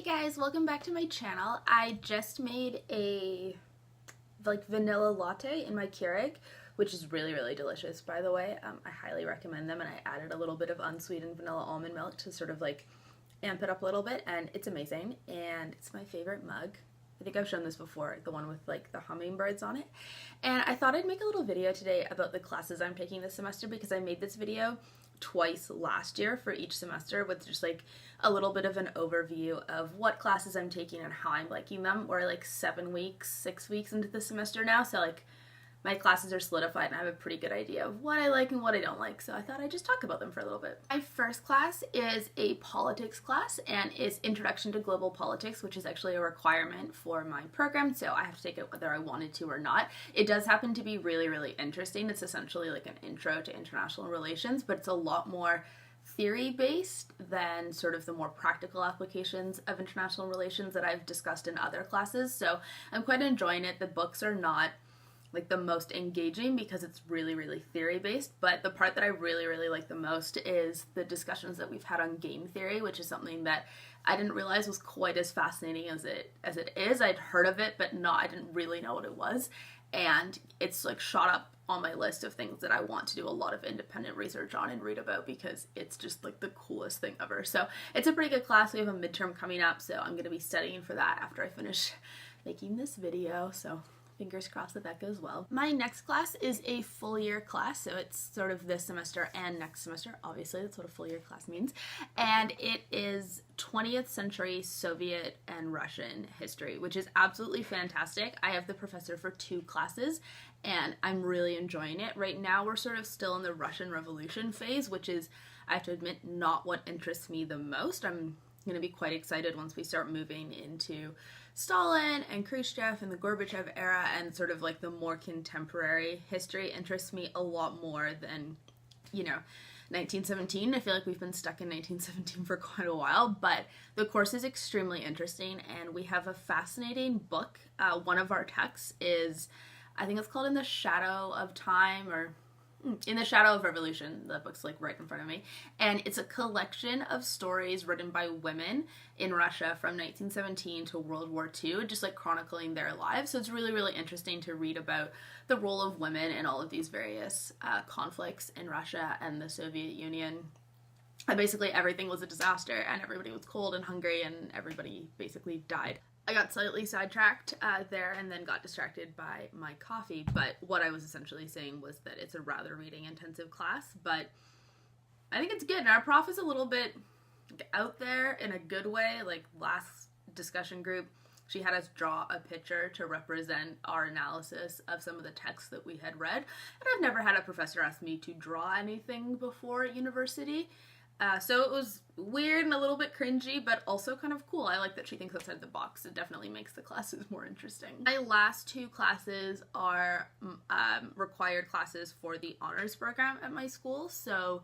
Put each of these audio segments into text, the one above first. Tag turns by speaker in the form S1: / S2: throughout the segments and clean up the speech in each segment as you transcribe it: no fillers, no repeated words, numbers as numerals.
S1: guys, welcome back to my channel. I just made a vanilla latte in my Keurig, which is really delicious, by the way. I highly recommend them, and I added a little bit of unsweetened vanilla almond milk to sort of amp it up a little bit, and it's amazing, and it's my favorite mug. I think I've shown this before, the one with the hummingbirds on it. And I thought I'd make a little video today about the classes I'm taking this semester, because I made this video twice last year for each semester with just a little bit of an overview of what classes I'm taking and how I'm liking them. We're 6 weeks into the semester now, so my classes are solidified and I have a pretty good idea of what I like and what I don't like, so I thought I'd just talk about them for a little bit. My first class is a politics class, and is Introduction to Global Politics, which is actually a requirement for my program, so I have to take it whether I wanted to or not. It does happen to be really interesting. It's essentially an intro to international relations, but it's a lot more theory-based than sort of the more practical applications of international relations that I've discussed in other classes, so I'm quite enjoying it. The books are not the most engaging because it's really theory-based, but the part that I really like the most is the discussions that we've had on game theory, which is something that I didn't realize was quite as fascinating as it is. I'd heard of it, but I didn't really know what it was, and it's shot up on my list of things that I want to do a lot of independent research on and read about, because it's just the coolest thing ever. So it's a pretty good class. We have a midterm coming up, so I'm going to be studying for that after I finish making this video, so fingers crossed that goes well. My next class is a full year class, so it's sort of this semester and next semester. Obviously, that's what a full year class means. And it is 20th century Soviet and Russian history, which is absolutely fantastic. I have the professor for 2 classes, and I'm really enjoying it. Right now, we're sort of still in the Russian Revolution phase, which is, I have to admit, not what interests me the most. I'm going to be quite excited once we start moving into Stalin and Khrushchev and the Gorbachev era, and sort of the more contemporary history interests me a lot more than, 1917. I feel like we've been stuck in 1917 for quite a while, but the course is extremely interesting, and we have a fascinating book. One of our texts is, I think it's called In the Shadow of Time, or In the Shadow of Revolution. The book's right in front of me, and it's a collection of stories written by women in Russia from 1917 to World War II, just chronicling their lives. So it's really interesting to read about the role of women in all of these various conflicts in Russia and the Soviet Union. And basically everything was a disaster, and everybody was cold and hungry, and everybody basically died. I got slightly sidetracked there and then got distracted by my coffee, but what I was essentially saying was that it's a rather reading intensive class, but I think it's good. And our prof is a little bit out there in a good way. Last discussion group, she had us draw a picture to represent our analysis of some of the texts that we had read, and I've never had a professor ask me to draw anything before at university. So it was weird and a little bit cringy, but also kind of cool. I like that she thinks outside the box. It definitely makes the classes more interesting. My last 2 classes are required classes for the honors program at my school. So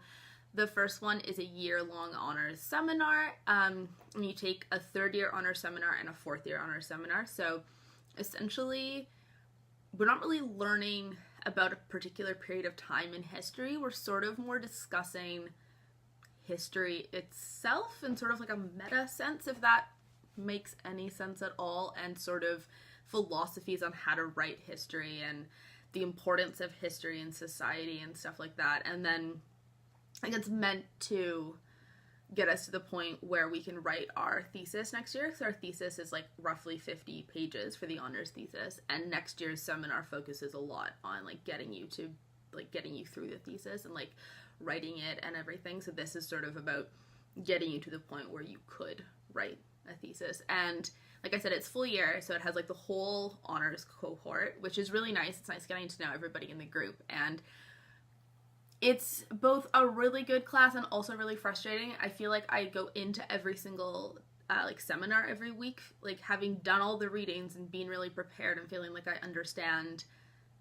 S1: the first one is a year-long honors seminar. And you take a 3rd-year honors seminar and a 4th-year honors seminar. So essentially, we're not really learning about a particular period of time in history. We're sort of more discussing history itself in sort of a meta sense, if that makes any sense at all, and sort of philosophies on how to write history and the importance of history in society and stuff like that. And then it's meant to get us to the point where we can write our thesis next year. So our thesis is roughly 50 pages for the honors thesis, and next year's seminar focuses a lot on getting you through the thesis and writing it and everything. So this is sort of about getting you to the point where you could write a thesis. And like I said, it's full year, so it has the whole honors cohort, which is really nice. It's nice getting to know everybody in the group, and it's both a really good class and also really frustrating. I feel like I go into every single seminar every week having done all the readings and being really prepared and feeling like I understand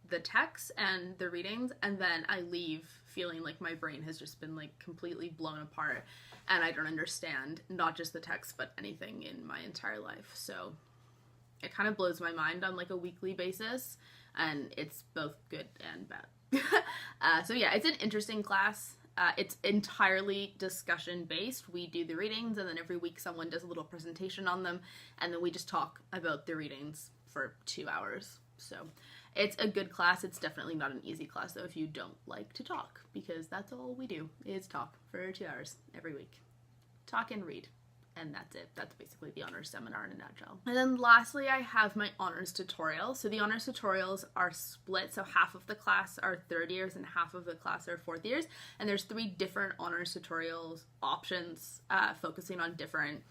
S1: the text and the readings, and then I leave feeling like my brain has just been completely blown apart, and I don't understand not just the text but anything in my entire life. So it kind of blows my mind on a weekly basis, and it's both good and bad. So yeah, it's an interesting class. It's entirely discussion based. We do the readings, and then every week someone does a little presentation on them, and then we just talk about the readings for 2 hours. So it's a good class. It's definitely not an easy class, though, if you don't like to talk, because that's all we do is talk for 2 hours every week. Talk and read. And that's it. That's basically the honors seminar in a nutshell. And then lastly, I have my honors tutorial. So the honors tutorials are split. So half of the class are third years and half of the class are fourth years. And there's 3 different honors tutorials options focusing on different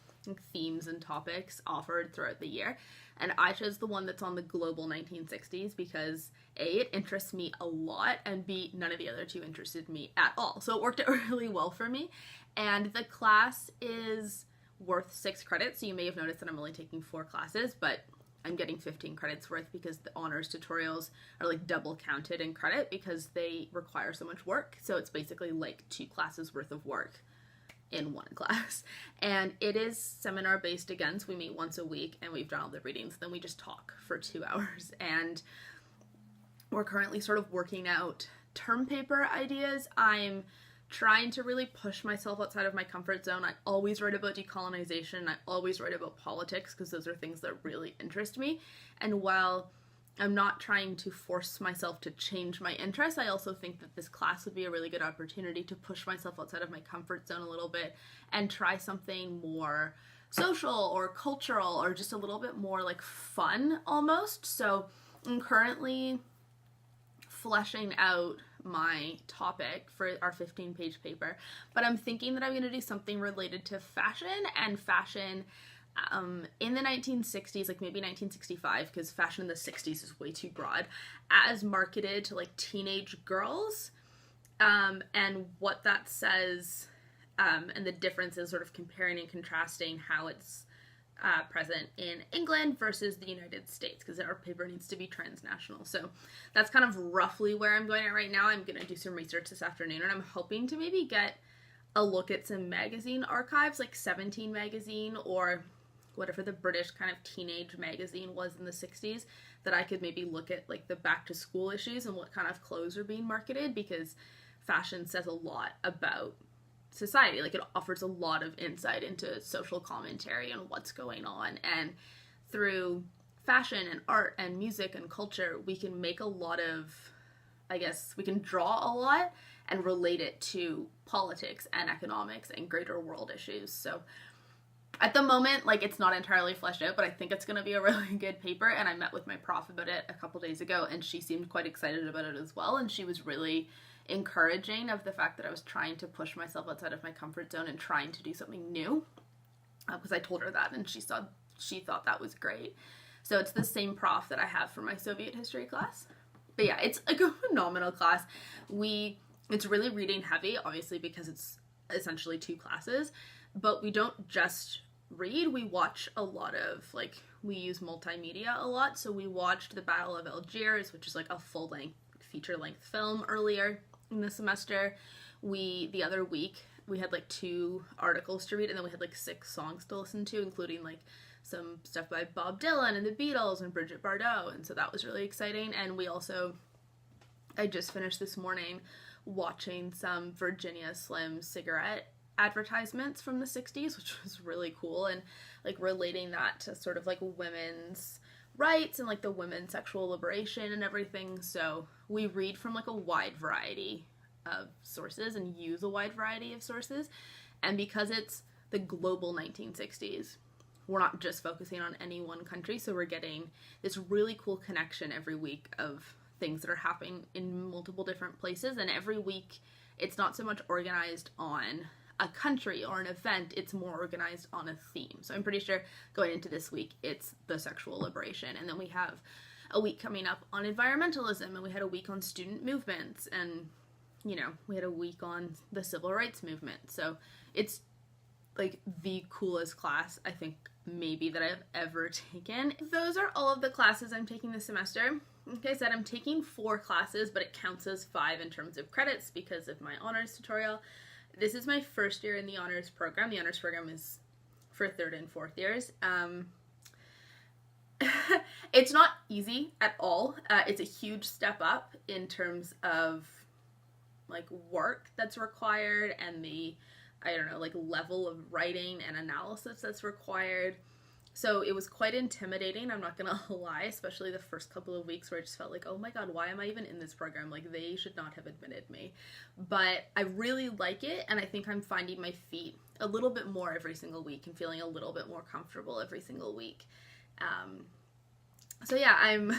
S1: themes and topics offered throughout the year. And I chose the one that's on the global 1960s because A, it interests me a lot, and B, none of the other 2 interested me at all. So it worked out really well for me. And the class is worth 6 credits, so you may have noticed that I'm only taking 4 classes, but I'm getting 15 credits worth because the honors tutorials are like double counted in credit because they require so much work. So it's basically like 2 classes worth of work in 1 class. And it is seminar based again, so we meet once a week and we've done all the readings, then we just talk for 2 hours. And we're currently sort of working out term paper ideas. I'm trying to really push myself outside of my comfort zone. I always write about decolonization. I always write about politics because those are things that really interest me. And while I'm not trying to force myself to change my interests, I also think that this class would be a really good opportunity to push myself outside of my comfort zone a little bit and try something more social or cultural or just a little bit more like fun almost. So I'm currently fleshing out my topic for our 15-page paper, but I'm thinking that I'm going to do something related to fashion and fashion in the 1960s, like maybe 1965, because fashion in the 60s is way too broad, as marketed to like teenage girls, and what that says, and the differences, sort of comparing and contrasting how it's present in England versus the United States, because our paper needs to be transnational. So that's kind of roughly where I'm going at right now. I'm going to do some research this afternoon, and I'm hoping to maybe get a look at some magazine archives, like 17 magazine or whatever the British kind of teenage magazine was in the 60s, that I could maybe look at like the back to school issues and what kind of clothes are being marketed, because fashion says a lot about society. Like, it offers a lot of insight into social commentary and what's going on, and through fashion and art and music and culture, we can make a lot of, I guess, we can draw a lot and relate it to politics and economics and greater world issues. So at the moment, like, it's not entirely fleshed out, but I think it's going to be a really good paper, and I met with my prof about it a couple days ago, and she seemed quite excited about it as well, and she was really encouraging of the fact that I was trying to push myself outside of my comfort zone and trying to do something new, because I told her that, and she thought that was great. So it's the same prof that I have for my Soviet history class. But yeah, it's like a phenomenal class. It's really reading heavy, obviously, because it's essentially 2 classes, but we don't just read, we watch a lot of, like, we use multimedia a lot. So we watched the Battle of Algiers, which is like a full-length, feature-length film earlier in the semester. The other week, we had like 2 articles to read, and then we had like 6 songs to listen to, including like some stuff by Bob Dylan and the Beatles and Brigitte Bardot, and so that was really exciting. And I just finished this morning watching some Virginia Slim cigarette advertisements from the 60s, which was really cool, and like relating that to sort of like women's rights and like the women's sexual liberation and everything. So we read from like a wide variety of sources and use a wide variety of sources, and because it's the global 1960s, we're not just focusing on any one country, so we're getting this really cool connection every week of things that are happening in multiple different places. And every week it's not so much organized on a country or an event, it's more organized on a theme. So I'm pretty sure going into this week, it's the sexual liberation. And then we have a week coming up on environmentalism, and we had a week on student movements, and, you know, we had a week on the civil rights movement. So it's like the coolest class, I think, maybe that I've ever taken. Those are all of the classes I'm taking this semester. Like I said, I'm taking 4 classes, but it counts as 5 in terms of credits because of my honors tutorial. This is my first year in the honors program. The honors program is for 3rd and 4th years. It's not easy at all. It's a huge step up in terms of like work that's required and the, I don't know, like level of writing and analysis that's required. So it was quite intimidating, I'm not gonna lie, especially the first couple of weeks where I just felt like, oh my god, why am I even in this program? Like, they should not have admitted me. But I really like it, and I think I'm finding my feet a little bit more every single week and feeling a little bit more comfortable every single week. So yeah, I'm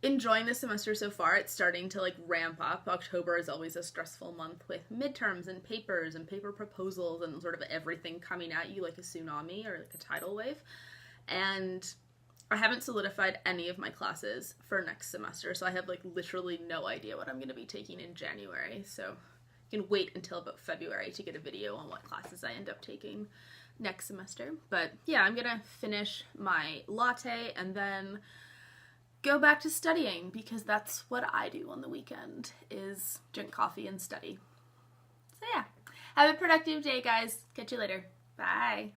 S1: enjoying the semester so far. It's starting to like ramp up. October is always a stressful month with midterms and paper proposals and sort of everything coming at you like a tsunami or like a tidal wave. And I haven't solidified any of my classes for next semester, so I have like literally no idea what I'm going to be taking in January. So you can wait until about February to get a video on what classes I end up taking next semester. But yeah, I'm gonna finish my latte and then go back to studying, because that's what I do on the weekend, is drink coffee and study. So yeah, have a productive day, guys. Catch you later. Bye.